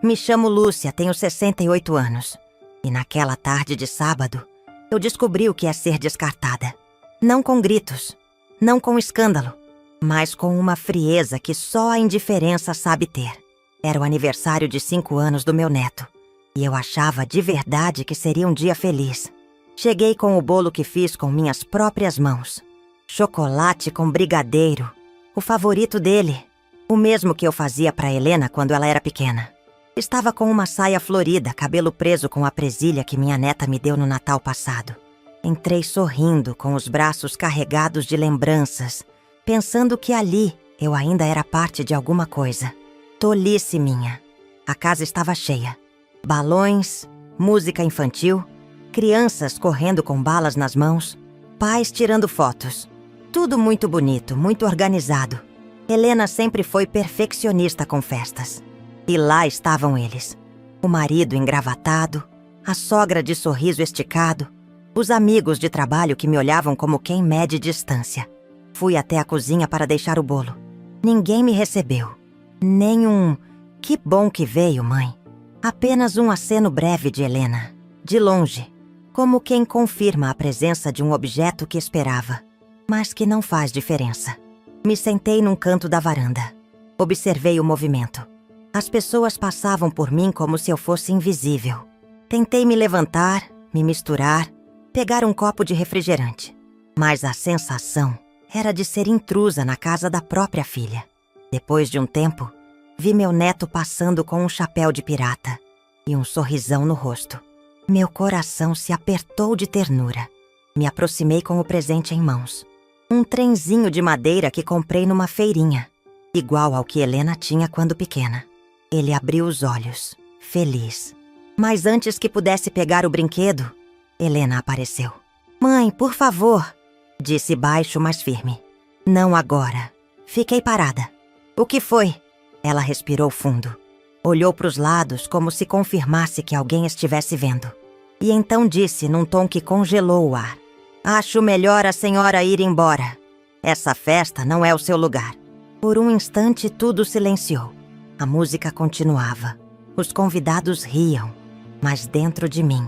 Me chamo Lúcia, tenho 68 anos. E naquela tarde de sábado, eu descobri o que é ser descartada. Não com gritos, não com escândalo, mas com uma frieza que só a indiferença sabe ter. Era o aniversário de 5 anos do meu neto, e eu achava de verdade que seria um dia feliz. Cheguei com o bolo que fiz com minhas próprias mãos. Chocolate com brigadeiro, o favorito dele, o mesmo que eu fazia para Helena quando ela era pequena. Estava com uma saia florida, cabelo preso com a presilha que minha neta me deu no Natal passado. Entrei sorrindo, com os braços carregados de lembranças, pensando que ali eu ainda era parte de alguma coisa. Tolice minha. A casa estava cheia. Balões, música infantil, crianças correndo com balas nas mãos, pais tirando fotos. Tudo muito bonito, muito organizado. Helena sempre foi perfeccionista com festas. E lá estavam eles. O marido engravatado, a sogra de sorriso esticado, os amigos de trabalho que me olhavam como quem mede distância. Fui até a cozinha para deixar o bolo. Ninguém me recebeu. Nem um "que bom que veio, mãe". Apenas um aceno breve de Helena, de longe, como quem confirma a presença de um objeto que esperava, mas que não faz diferença. Me sentei num canto da varanda. Observei o movimento. As pessoas passavam por mim como se eu fosse invisível. Tentei me levantar, me misturar, pegar um copo de refrigerante. Mas a sensação era de ser intrusa na casa da própria filha. Depois de um tempo, vi meu neto passando com um chapéu de pirata e um sorrisão no rosto. Meu coração se apertou de ternura. Me aproximei com o presente em mãos. Um trenzinho de madeira que comprei numa feirinha, igual ao que Helena tinha quando pequena. Ele abriu os olhos, feliz. Mas antes que pudesse pegar o brinquedo, Helena apareceu. "Mãe, por favor", disse baixo, mas firme. "Não agora." Fiquei parada. "O que foi?" Ela respirou fundo. Olhou para os lados como se confirmasse que alguém estivesse vendo. E então disse num tom que congelou o ar: "Acho melhor a senhora ir embora. Essa festa não é o seu lugar." Por um instante tudo silenciou. A música continuava. Os convidados riam. Mas dentro de mim,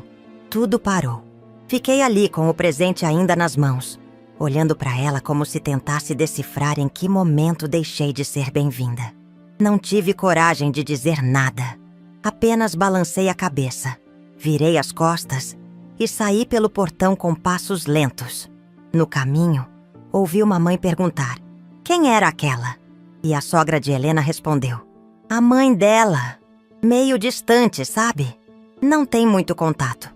tudo parou. Fiquei ali com o presente ainda nas mãos, olhando para ela como se tentasse decifrar em que momento deixei de ser bem-vinda. Não tive coragem de dizer nada. Apenas balancei a cabeça, virei as costas e saí pelo portão com passos lentos. No caminho, ouvi uma mãe perguntar: "Quem era aquela?" E a sogra de Helena respondeu: "A mãe dela. Meio distante, sabe? Não tem muito contato.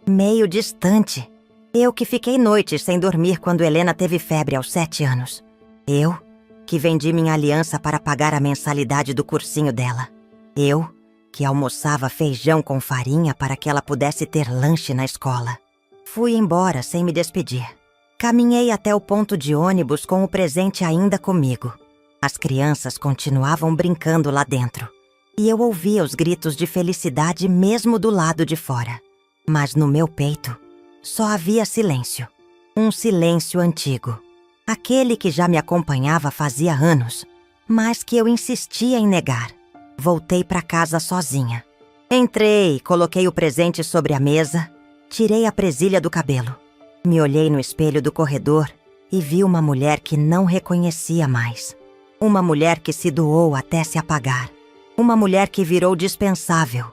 Meio distante. Eu que fiquei noites sem dormir quando Helena teve febre aos 7 anos. Eu que vendi minha aliança para pagar a mensalidade do cursinho dela. Eu que almoçava feijão com farinha para que ela pudesse ter lanche na escola. Fui embora sem me despedir. Caminhei até o ponto de ônibus com o presente ainda comigo. As crianças continuavam brincando lá dentro. E eu ouvia os gritos de felicidade mesmo do lado de fora. Mas no meu peito, só havia silêncio. Um silêncio antigo. Aquele que já me acompanhava fazia anos, mas que eu insistia em negar. Voltei para casa sozinha. Entrei, coloquei o presente sobre a mesa, tirei a presilha do cabelo. Me olhei no espelho do corredor e vi uma mulher que não reconhecia mais. Uma mulher que se doou até se apagar. Uma mulher que virou dispensável.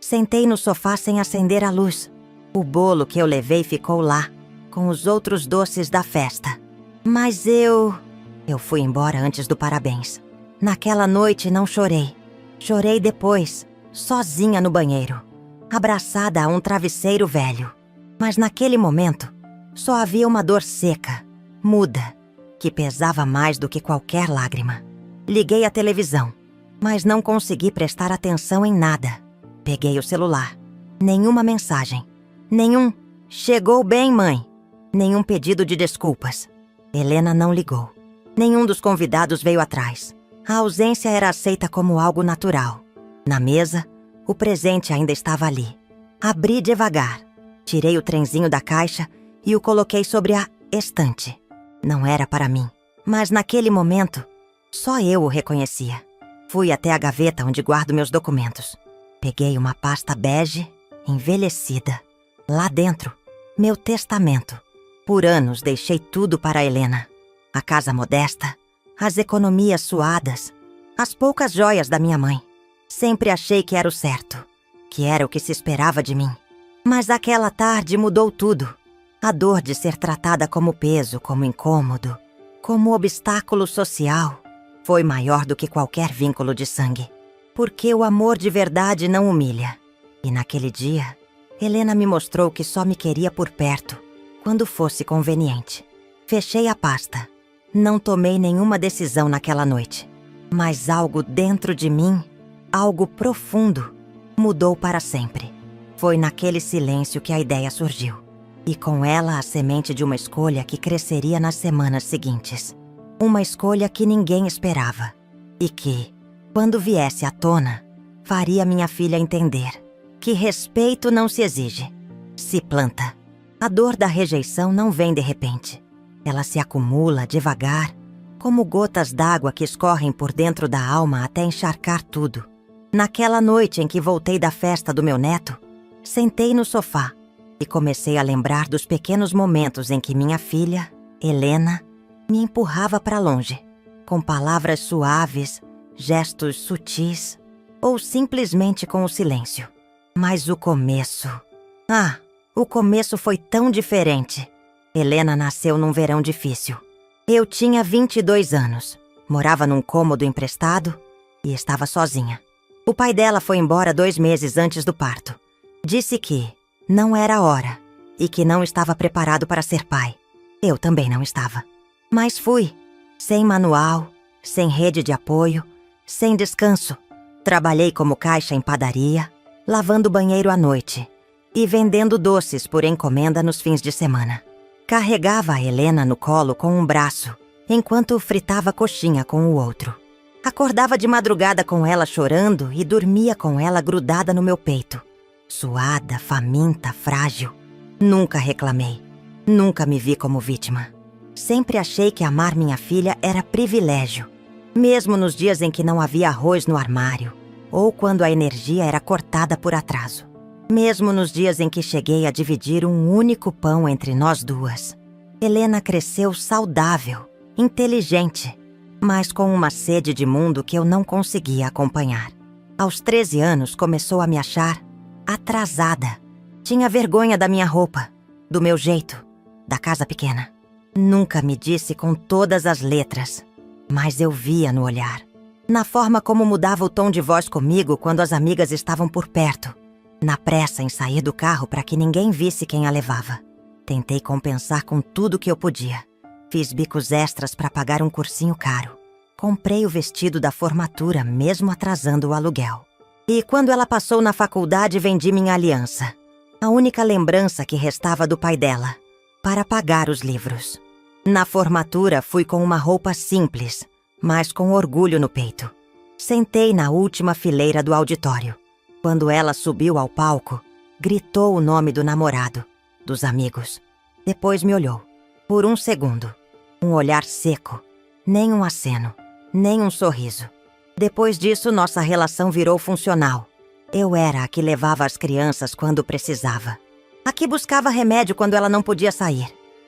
Sentei no sofá sem acender a luz. O bolo que eu levei ficou lá, com os outros doces da festa. Mas eu fui embora antes do parabéns. Naquela noite não chorei. Chorei depois, sozinha no banheiro, abraçada a um travesseiro velho. Mas naquele momento, só havia uma dor seca, muda, que pesava mais do que qualquer lágrima. Liguei a televisão, mas não consegui prestar atenção em nada. Peguei o celular. Nenhuma mensagem. Nenhum "chegou bem, mãe". Nenhum pedido de desculpas. Helena não ligou. Nenhum dos convidados veio atrás. A ausência era aceita como algo natural. Na mesa, o presente ainda estava ali. Abri devagar. Tirei o trenzinho da caixa e o coloquei sobre a estante. Não era para mim, mas naquele momento, só eu o reconhecia. Fui até a gaveta onde guardo meus documentos. Peguei uma pasta bege, envelhecida. Lá dentro, meu testamento. Por anos deixei tudo para Helena. A casa modesta, as economias suadas, as poucas joias da minha mãe. Sempre achei que era o certo, que era o que se esperava de mim. Mas aquela tarde mudou tudo. A dor de ser tratada como peso, como incômodo, como obstáculo social, foi maior do que qualquer vínculo de sangue. Porque o amor de verdade não humilha. E naquele dia, Helena me mostrou que só me queria por perto, quando fosse conveniente. Fechei a pasta. Não tomei nenhuma decisão naquela noite. Mas algo dentro de mim, algo profundo, mudou para sempre. Foi naquele silêncio que a ideia surgiu. E com ela a semente de uma escolha que cresceria nas semanas seguintes. Uma escolha que ninguém esperava. E que, quando viesse à tona, faria minha filha entender que respeito não se exige, se planta. A dor da rejeição não vem de repente. Ela se acumula devagar, como gotas d'água que escorrem por dentro da alma até encharcar tudo. Naquela noite em que voltei da festa do meu neto, sentei no sofá e comecei a lembrar dos pequenos momentos em que minha filha, Helena, me empurrava para longe, com palavras suaves, gestos sutis ou simplesmente com o silêncio. Mas o começo... o começo foi tão diferente. Helena nasceu num verão difícil. Eu tinha 22 anos, morava num cômodo emprestado e estava sozinha. O pai dela foi embora 2 meses antes do parto. Disse que não era hora e que não estava preparado para ser pai. Eu também não estava. Mas fui, sem manual, sem rede de apoio, sem descanso. Trabalhei como caixa em padaria, lavando banheiro à noite e vendendo doces por encomenda nos fins de semana. Carregava a Helena no colo com um braço, enquanto fritava coxinha com o outro. Acordava de madrugada com ela chorando e dormia com ela grudada no meu peito. Suada, faminta, frágil. Nunca reclamei. Nunca me vi como vítima. Sempre achei que amar minha filha era privilégio. Mesmo nos dias em que não havia arroz no armário, ou quando a energia era cortada por atraso. Mesmo nos dias em que cheguei a dividir um único pão entre nós duas. Helena cresceu saudável, inteligente, mas com uma sede de mundo que eu não conseguia acompanhar. Aos 13 anos começou a me achar atrasada. Tinha vergonha da minha roupa, do meu jeito, da casa pequena. Nunca me disse com todas as letras, mas eu via no olhar. Na forma como mudava o tom de voz comigo quando as amigas estavam por perto. Na pressa em sair do carro para que ninguém visse quem a levava. Tentei compensar com tudo que eu podia. Fiz bicos extras para pagar um cursinho caro. Comprei o vestido da formatura, mesmo atrasando o aluguel. E quando ela passou na faculdade, vendi minha aliança. A única lembrança que restava do pai dela, para pagar os livros. Na formatura, fui com uma roupa simples, mas com orgulho no peito. Sentei na última fileira do auditório. Quando ela subiu ao palco, gritou o nome do namorado, dos amigos. Depois me olhou. Por um segundo. Um olhar seco. Nem um aceno. Nem um sorriso. Depois disso, nossa relação virou funcional. Eu era a que levava as crianças quando precisava. A que buscava remédio quando ela não podia sair.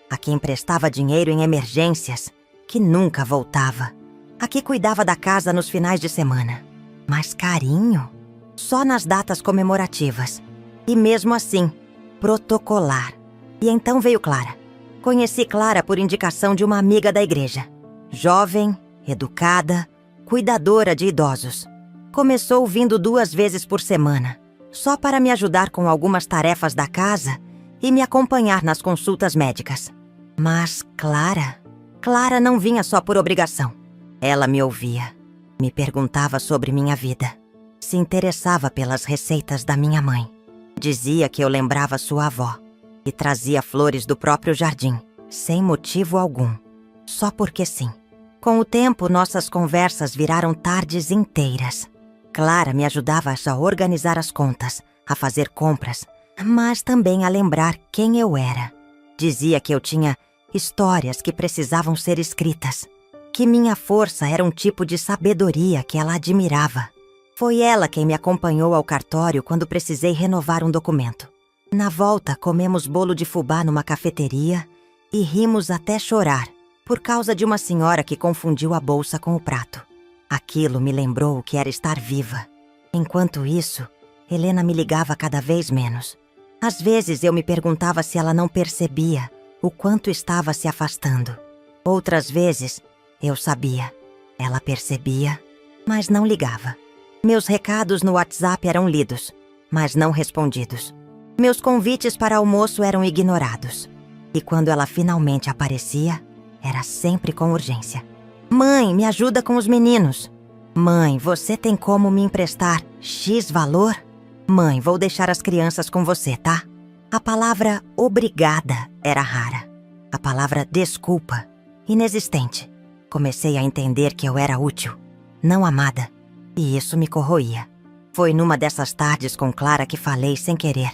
A que emprestava dinheiro em emergências, que nunca voltava. A que cuidava da casa nos finais de semana. Mas carinho? Só nas datas comemorativas. E mesmo assim, protocolar. E então veio Clara. Conheci Clara por indicação de uma amiga da igreja. Jovem, educada, cuidadora de idosos. Começou vindo 2 vezes por semana, só para me ajudar com algumas tarefas da casa e me acompanhar nas consultas médicas. Mas Clara não vinha só por obrigação. Ela me ouvia, me perguntava sobre minha vida. Se interessava pelas receitas da minha mãe. Dizia que eu lembrava sua avó e trazia flores do próprio jardim, sem motivo algum, só porque sim. Com o tempo, nossas conversas viraram tardes inteiras. Clara me ajudava a organizar as contas, a fazer compras, mas também a lembrar quem eu era. Dizia que eu tinha histórias que precisavam ser escritas, que minha força era um tipo de sabedoria que ela admirava. Foi ela quem me acompanhou ao cartório quando precisei renovar um documento. Na volta, comemos bolo de fubá numa cafeteria e rimos até chorar por causa de uma senhora que confundiu a bolsa com o prato. Aquilo me lembrou o que era estar viva. Enquanto isso, Helena me ligava cada vez menos. Às vezes eu me perguntava se ela não percebia o quanto estava se afastando. Outras vezes, eu sabia. Ela percebia, mas não ligava. Meus recados no WhatsApp eram lidos, mas não respondidos. Meus convites para almoço eram ignorados. E quando ela finalmente aparecia, era sempre com urgência. Mãe, me ajuda com os meninos. Mãe, você tem como me emprestar X valor? Mãe, vou deixar as crianças com você, tá? A palavra obrigada era rara. A palavra desculpa, inexistente. Comecei a entender que eu era útil, não amada, e isso me corroía. Foi numa dessas tardes com Clara que falei sem querer.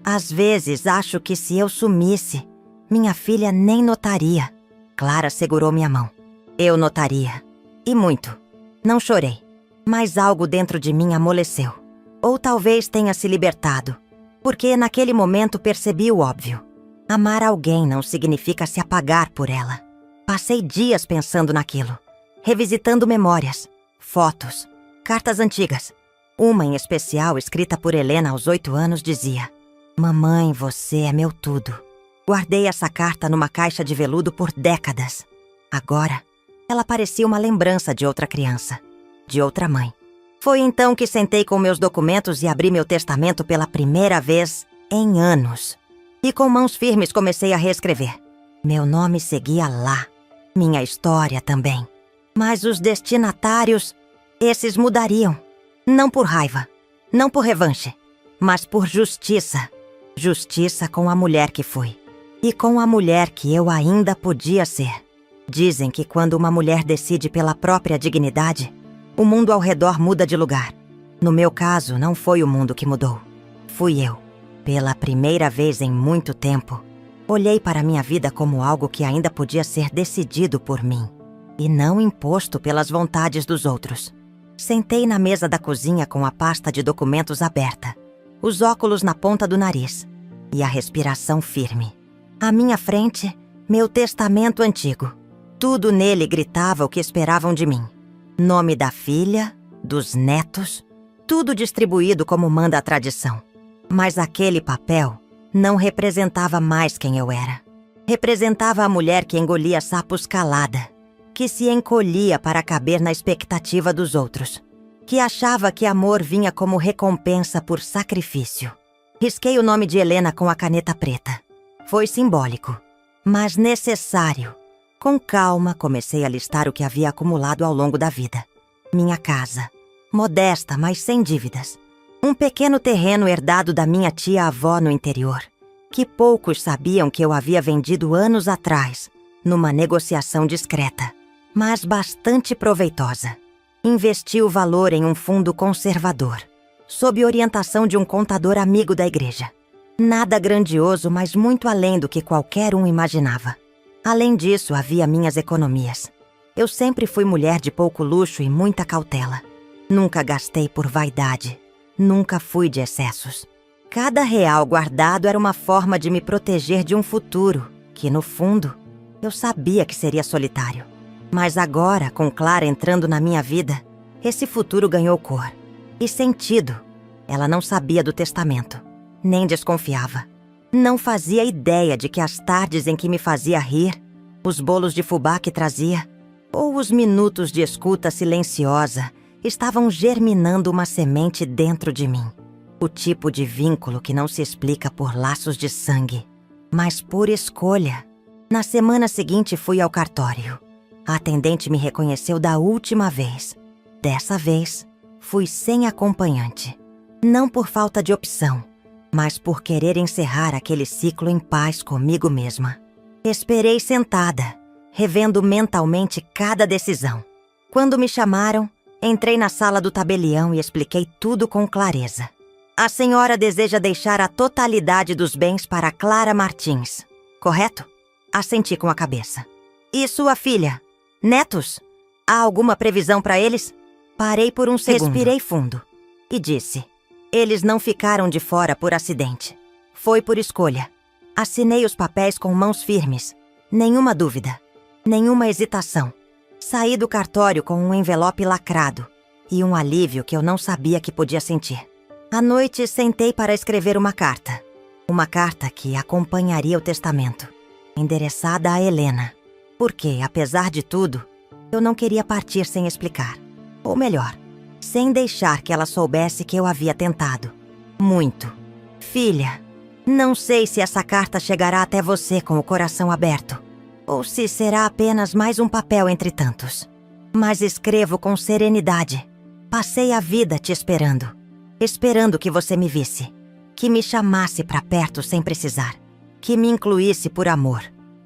Às vezes acho que se eu sumisse, minha filha nem notaria. Clara segurou minha mão. Eu notaria. E muito. Não chorei, mas algo dentro de mim amoleceu. Ou talvez tenha se libertado, porque naquele momento percebi o óbvio. Amar alguém não significa se apagar por ela. Passei dias pensando naquilo, revisitando memórias, fotos, cartas antigas. Uma em especial, escrita por Helena aos 8 anos, dizia: Mamãe, você é meu tudo. Guardei essa carta numa caixa de veludo por décadas. Agora, ela parecia uma lembrança de outra criança, de outra mãe. Foi então que sentei com meus documentos e abri meu testamento pela primeira vez em anos. E com mãos firmes comecei a reescrever. Meu nome seguia lá, minha história também. Mas os destinatários, esses mudariam. Não por raiva, não por revanche, mas por justiça. Justiça com a mulher que fui. E com a mulher que eu ainda podia ser. Dizem que quando uma mulher decide pela própria dignidade, o mundo ao redor muda de lugar. No meu caso, não foi o mundo que mudou. Fui eu. Pela primeira vez em muito tempo, olhei para minha vida como algo que ainda podia ser decidido por mim, e não imposto pelas vontades dos outros. Sentei na mesa da cozinha com a pasta de documentos aberta, os óculos na ponta do nariz e a respiração firme. À minha frente, meu testamento antigo. Tudo nele gritava o que esperavam de mim. Nome da filha, dos netos, tudo distribuído como manda a tradição. Mas aquele papel não representava mais quem eu era. Representava a mulher que engolia sapos calada, que se encolhia para caber na expectativa dos outros, que achava que amor vinha como recompensa por sacrifício. Risquei o nome de Helena com a caneta preta. Foi simbólico, mas necessário. Com calma, comecei a listar o que havia acumulado ao longo da vida. Minha casa, modesta, mas sem dívidas. Um pequeno terreno herdado da minha tia-avó no interior, que poucos sabiam que eu havia vendido anos atrás, numa negociação discreta, mas bastante proveitosa. Investi o valor em um fundo conservador, sob orientação de um contador amigo da igreja. Nada grandioso, mas muito além do que qualquer um imaginava. Além disso, havia minhas economias. Eu sempre fui mulher de pouco luxo e muita cautela. Nunca gastei por vaidade. Nunca fui de excessos. Cada real guardado era uma forma de me proteger de um futuro que, no fundo, eu sabia que seria solitário. Mas agora, com Clara entrando na minha vida, esse futuro ganhou cor e sentido. Ela não sabia do testamento, nem desconfiava. Não fazia ideia de que as tardes em que me fazia rir, os bolos de fubá que trazia, ou os minutos de escuta silenciosa, estavam germinando uma semente dentro de mim. O tipo de vínculo que não se explica por laços de sangue, mas por escolha. Na semana seguinte fui ao cartório. A atendente me reconheceu da última vez. Dessa vez, fui sem acompanhante. Não por falta de opção, mas por querer encerrar aquele ciclo em paz comigo mesma. Esperei sentada, revendo mentalmente cada decisão. Quando me chamaram, entrei na sala do tabelião e expliquei tudo com clareza. A senhora deseja deixar a totalidade dos bens para Clara Martins, correto? Assenti com a cabeça. E sua filha? Netos? Há alguma previsão para eles? Parei por um segundo. Respirei fundo. e disse: eles não ficaram de fora por acidente. Foi por escolha. Assinei os papéis com mãos firmes. Nenhuma dúvida. Nenhuma hesitação. Saí do cartório com um envelope lacrado e um alívio que eu não sabia que podia sentir. À noite, sentei para escrever uma carta. Uma carta que acompanharia o testamento, endereçada a Helena. Porque, apesar de tudo, eu não queria partir sem explicar. Ou melhor, sem deixar que ela soubesse que eu havia tentado. Muito. Filha, não sei se essa carta chegará até você com o coração aberto, ou se será apenas mais um papel entre tantos. Mas escrevo com serenidade. Passei a vida te esperando. Esperando que você me visse. Que me chamasse para perto sem precisar. Que me incluísse por amor,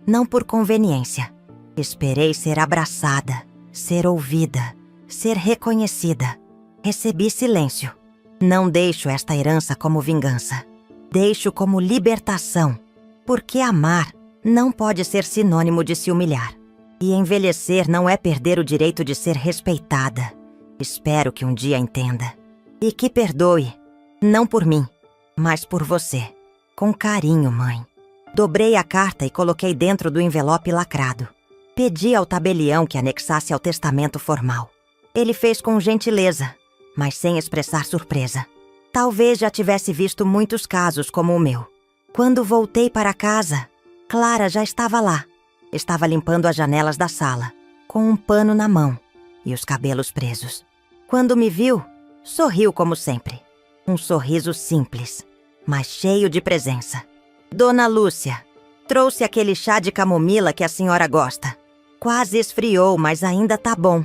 não por conveniência. Esperei ser abraçada, ser ouvida, ser reconhecida. Recebi silêncio. Não deixo esta herança como vingança. Deixo como libertação. Porque amar não pode ser sinônimo de se humilhar. E envelhecer não é perder o direito de ser respeitada. Espero que um dia entenda. E que perdoe, não por mim, mas por você. Com carinho, mãe. Dobrei a carta e coloquei dentro do envelope lacrado. Pedi ao tabelião que anexasse ao testamento formal. Ele fez com gentileza, mas sem expressar surpresa. Talvez já tivesse visto muitos casos como o meu. Quando voltei para casa, Clara já estava lá. Estava limpando as janelas da sala, com um pano na mão e os cabelos presos. Quando me viu, sorriu como sempre. Um sorriso simples, mas cheio de presença. Dona Lúcia, trouxe aquele chá de camomila que a senhora gosta. Quase esfriou, mas ainda tá bom.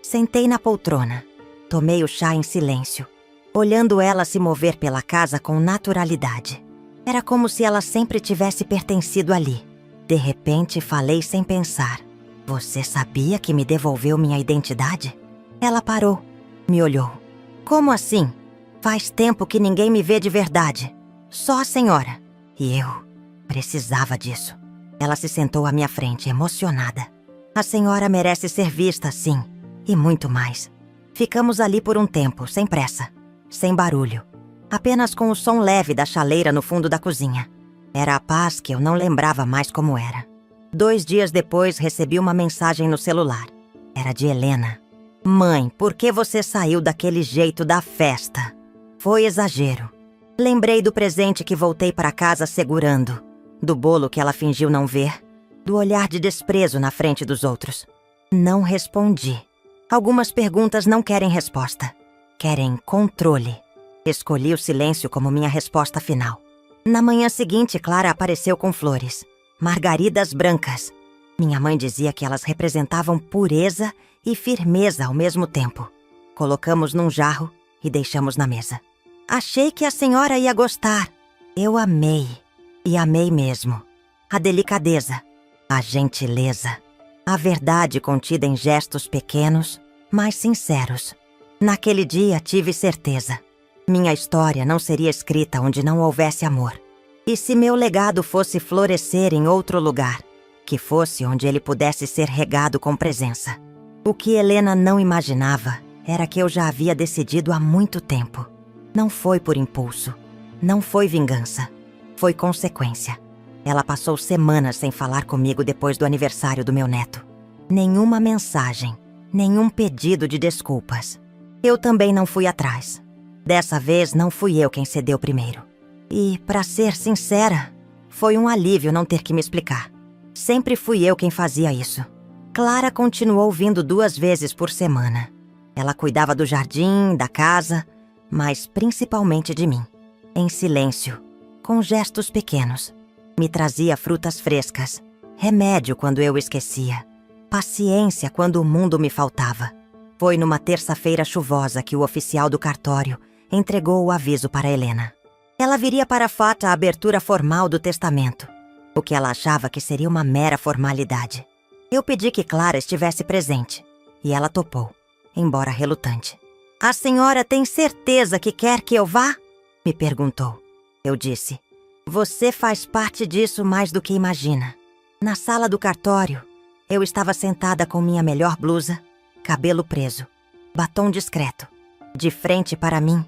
Sentei na poltrona. Tomei o chá em silêncio, olhando ela se mover pela casa com naturalidade. Era como se ela sempre tivesse pertencido ali. De repente, falei sem pensar. Você sabia que me devolveu minha identidade? Ela parou, me olhou. Como assim? Faz tempo que ninguém me vê de verdade. Só a senhora. E eu precisava disso. Ela se sentou à minha frente, emocionada. A senhora merece ser vista, sim. E muito mais. Ficamos ali por um tempo, sem pressa, sem barulho. Apenas com o som leve da chaleira no fundo da cozinha. Era a paz que eu não lembrava mais como era. 2 dias depois, recebi uma mensagem no celular. Era de Helena. Mãe, por que você saiu daquele jeito da festa? Foi exagero. Lembrei do presente que voltei para casa segurando, do bolo que ela fingiu não ver, do olhar de desprezo na frente dos outros. Não respondi. Algumas perguntas não querem resposta. Querem controle. Escolhi o silêncio como minha resposta final. Na manhã seguinte, Clara apareceu com flores. Margaridas brancas. Minha mãe dizia que elas representavam pureza e firmeza ao mesmo tempo. Colocamos num jarro e deixamos na mesa. Achei que a senhora ia gostar. Eu amei. E amei mesmo. A delicadeza, a gentileza, a verdade contida em gestos pequenos, mas sinceros. Naquele dia tive certeza. Minha história não seria escrita onde não houvesse amor. E se meu legado fosse florescer em outro lugar, que fosse onde ele pudesse ser regado com presença. O que Helena não imaginava era que eu já havia decidido há muito tempo. Não foi por impulso, não foi vingança, foi consequência. Ela passou semanas sem falar comigo depois do aniversário do meu neto. Nenhuma mensagem, nenhum pedido de desculpas. Eu também não fui atrás. Dessa vez não fui eu quem cedeu primeiro. E, para ser sincera, foi um alívio não ter que me explicar. Sempre fui eu quem fazia isso. Clara continuou vindo 2 vezes por semana. Ela cuidava do jardim, da casa, mas principalmente de mim. Em silêncio, com gestos pequenos. Me trazia frutas frescas, remédio quando eu esquecia, paciência quando o mundo me faltava. Foi numa terça-feira chuvosa que o oficial do cartório entregou o aviso para Helena. Ela viria para Fata a abertura formal do testamento, o que ela achava que seria uma mera formalidade. Eu pedi que Clara estivesse presente, e ela topou, embora relutante. A senhora tem certeza que quer que eu vá? Me perguntou. Eu disse, você faz parte disso mais do que imagina. Na sala do cartório, eu estava sentada com minha melhor blusa, cabelo preso, batom discreto. De frente para mim,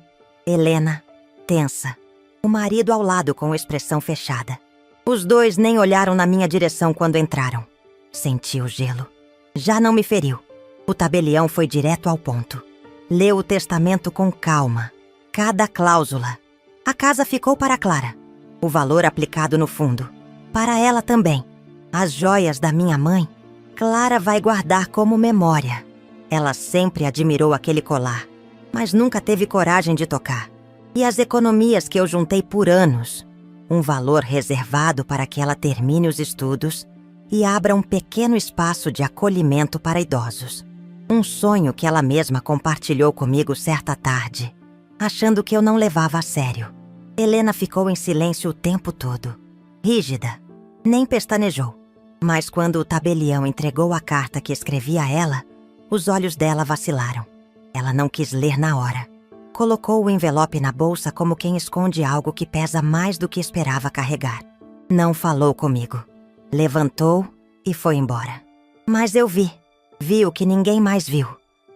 Helena, tensa. O marido ao lado com expressão fechada. Os dois nem olharam na minha direção quando entraram. Senti o gelo. Já não me feriu. O tabelião foi direto ao ponto. Leu o testamento com calma. Cada cláusula. A casa ficou para Clara. O valor aplicado no fundo. Para ela também. As joias da minha mãe, Clara vai guardar como memória. Ela sempre admirou aquele colar, mas nunca teve coragem de tocar. E as economias que eu juntei por anos. Um valor reservado para que ela termine os estudos e abra um pequeno espaço de acolhimento para idosos. Um sonho que ela mesma compartilhou comigo certa tarde, achando que eu não levava a sério. Helena ficou em silêncio o tempo todo, rígida, nem pestanejou. Mas quando o tabelião entregou a carta que escrevi a ela, os olhos dela vacilaram. Ela não quis ler na hora. Colocou o envelope na bolsa como quem esconde algo que pesa mais do que esperava carregar. Não falou comigo. Levantou e foi embora. Mas eu vi o que ninguém mais viu.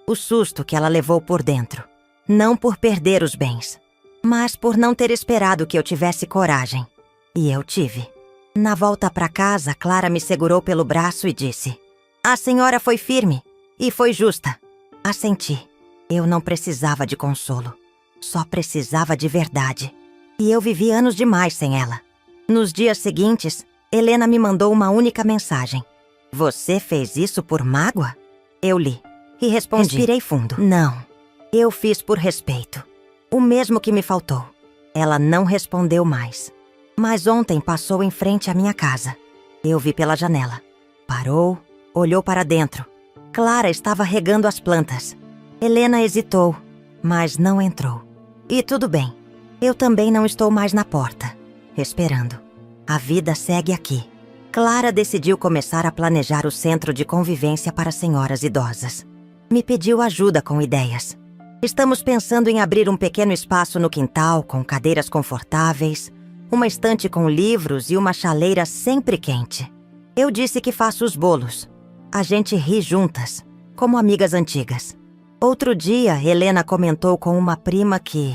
O susto que ela levou por dentro. Não por perder os bens, mas por não ter esperado que eu tivesse coragem. E eu tive. Na volta para casa, Clara me segurou pelo braço e disse: "A senhora foi firme e foi justa." Assenti. Eu não precisava de consolo. Só precisava de verdade. E eu vivi anos demais sem ela. Nos dias seguintes, Helena me mandou uma única mensagem. "Você fez isso por mágoa?" Eu li e respondi. Respirei fundo. "Não, eu fiz por respeito. O mesmo que me faltou." Ela não respondeu mais. Mas ontem passou em frente à minha casa. Eu vi pela janela. Parou, olhou para dentro. Clara estava regando as plantas. Helena hesitou, mas não entrou. E tudo bem. Eu também não estou mais na porta, esperando. A vida segue aqui. Clara decidiu começar a planejar o centro de convivência para senhoras idosas. Me pediu ajuda com ideias. Estamos pensando em abrir um pequeno espaço no quintal com cadeiras confortáveis, uma estante com livros e uma chaleira sempre quente. Eu disse que faço os bolos. A gente ri juntas, como amigas antigas. Outro dia, Helena comentou com uma prima que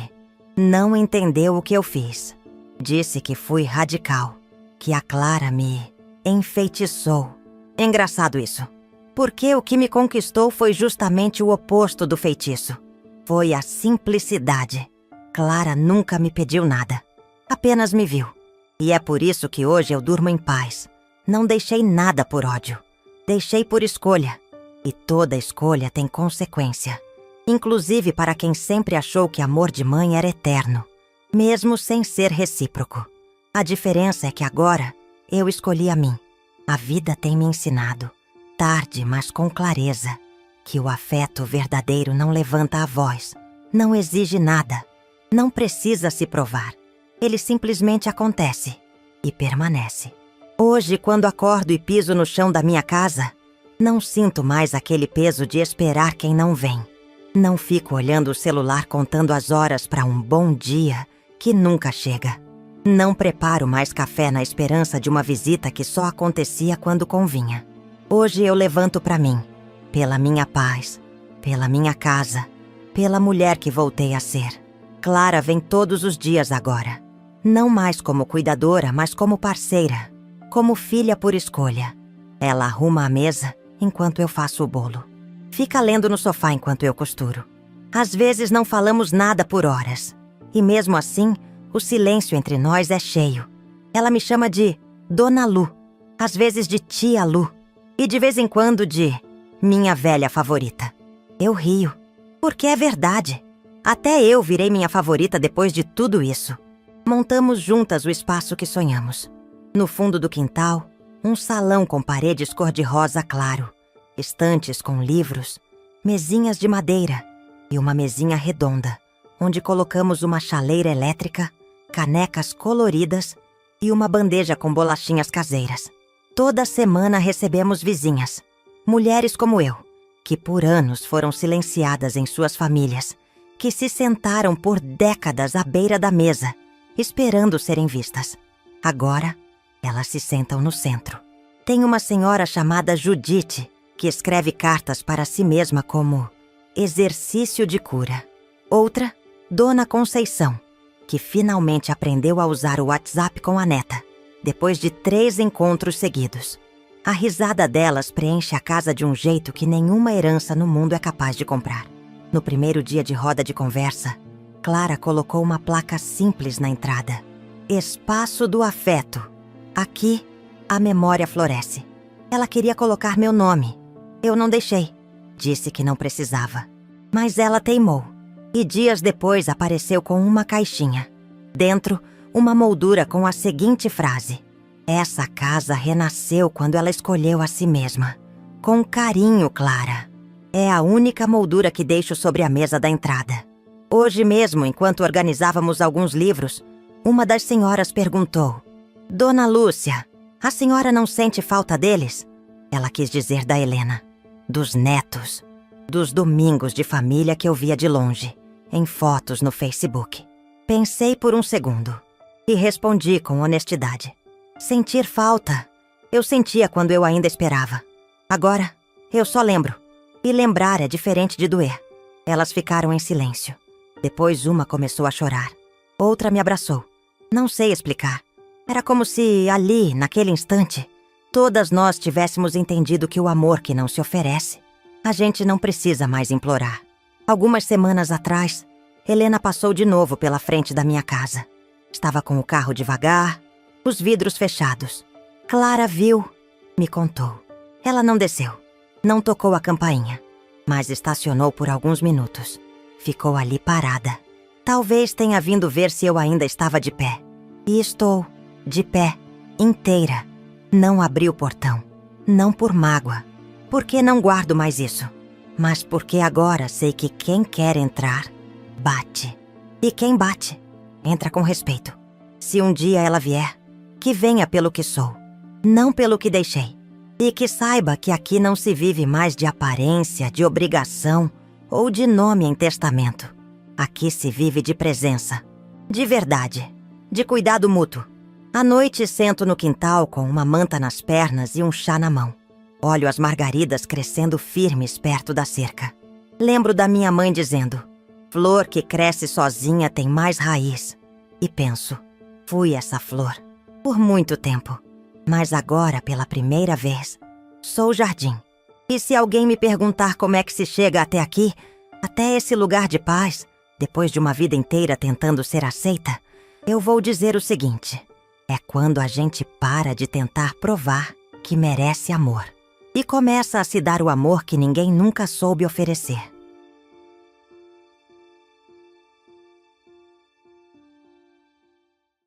não entendeu o que eu fiz. Disse que fui radical, que a Clara me enfeitiçou. Engraçado isso, porque o que me conquistou foi justamente o oposto do feitiço. Foi a simplicidade. Clara nunca me pediu nada. Apenas me viu. E é por isso que hoje eu durmo em paz. Não deixei nada por ódio. Deixei por escolha. E toda escolha tem consequência. Inclusive para quem sempre achou que amor de mãe era eterno. Mesmo sem ser recíproco. A diferença é que agora eu escolhi a mim. A vida tem me ensinado, tarde, mas com clareza, que o afeto verdadeiro não levanta a voz. Não exige nada. Não precisa se provar. Ele simplesmente acontece e permanece. Hoje, quando acordo e piso no chão da minha casa, não sinto mais aquele peso de esperar quem não vem. Não fico olhando o celular contando as horas para um bom dia que nunca chega. Não preparo mais café na esperança de uma visita que só acontecia quando convinha. Hoje eu levanto para mim, pela minha paz, pela minha casa, pela mulher que voltei a ser. Clara vem todos os dias agora. Não mais como cuidadora, mas como parceira. Como filha por escolha. Ela arruma a mesa enquanto eu faço o bolo. Fica lendo no sofá enquanto eu costuro. Às vezes não falamos nada por horas. E mesmo assim, o silêncio entre nós é cheio. Ela me chama de Dona Lu. Às vezes de Tia Lu. E de vez em quando de minha velha favorita. Eu rio. Porque é verdade. Até eu virei minha favorita depois de tudo isso. Montamos juntas o espaço que sonhamos. No fundo do quintal, um salão com paredes cor-de-rosa claro, estantes com livros, mesinhas de madeira e uma mesinha redonda, onde colocamos uma chaleira elétrica, canecas coloridas e uma bandeja com bolachinhas caseiras. Toda semana recebemos vizinhas, mulheres como eu, que por anos foram silenciadas em suas famílias, que se sentaram por décadas à beira da mesa, esperando serem vistas. Agora, elas se sentam no centro. Tem uma senhora chamada Judite, que escreve cartas para si mesma como exercício de cura. Outra, Dona Conceição, que finalmente aprendeu a usar o WhatsApp com a neta, depois de 3 encontros seguidos. A risada delas preenche a casa de um jeito que nenhuma herança no mundo é capaz de comprar. No primeiro dia de roda de conversa, Clara colocou uma placa simples na entrada. Espaço do afeto. Aqui, a memória floresce. Ela queria colocar meu nome. Eu não deixei. Disse que não precisava. Mas ela teimou. E dias depois apareceu com uma caixinha. Dentro, uma moldura com a seguinte frase: essa casa renasceu quando ela escolheu a si mesma. Com carinho, Clara. É a única moldura que deixo sobre a mesa da entrada. Hoje mesmo, enquanto organizávamos alguns livros, uma das senhoras perguntou: Dona Lúcia, a senhora não sente falta deles? Ela quis dizer da Helena, dos netos, dos domingos de família que eu via de longe, em fotos no Facebook. Pensei por um segundo e respondi com honestidade. Sentir falta, eu sentia quando eu ainda esperava. Agora, eu só lembro. E lembrar é diferente de doer. Elas ficaram em silêncio. Depois uma começou a chorar. Outra me abraçou. Não sei explicar. Era como se ali, naquele instante, todas nós tivéssemos entendido que o amor que não se oferece, a gente não precisa mais implorar. Algumas semanas atrás, Helena passou de novo pela frente da minha casa. Estava com o carro devagar, os vidros fechados. Clara viu, me contou. Ela não desceu, não tocou a campainha, mas estacionou por alguns minutos. Ficou ali parada. Talvez tenha vindo ver se eu ainda estava de pé. E estou, de pé, inteira. Não abri o portão, não por mágoa, porque não guardo mais isso, mas porque agora sei que quem quer entrar, bate. E quem bate, entra com respeito. Se um dia ela vier, que venha pelo que sou, não pelo que deixei. E que saiba que aqui não se vive mais de aparência, de obrigação ou de nome em testamento. Aqui se vive de presença, de verdade, de cuidado mútuo. À noite sento no quintal com uma manta nas pernas e um chá na mão. Olho as margaridas crescendo firmes perto da cerca. Lembro da minha mãe dizendo: flor que cresce sozinha tem mais raiz. E penso, fui essa flor por muito tempo. Mas agora, pela primeira vez, sou jardim. E se alguém me perguntar como é que se chega até aqui, até esse lugar de paz, depois de uma vida inteira tentando ser aceita, eu vou dizer o seguinte: é quando a gente para de tentar provar que merece amor e começa a se dar o amor que ninguém nunca soube oferecer.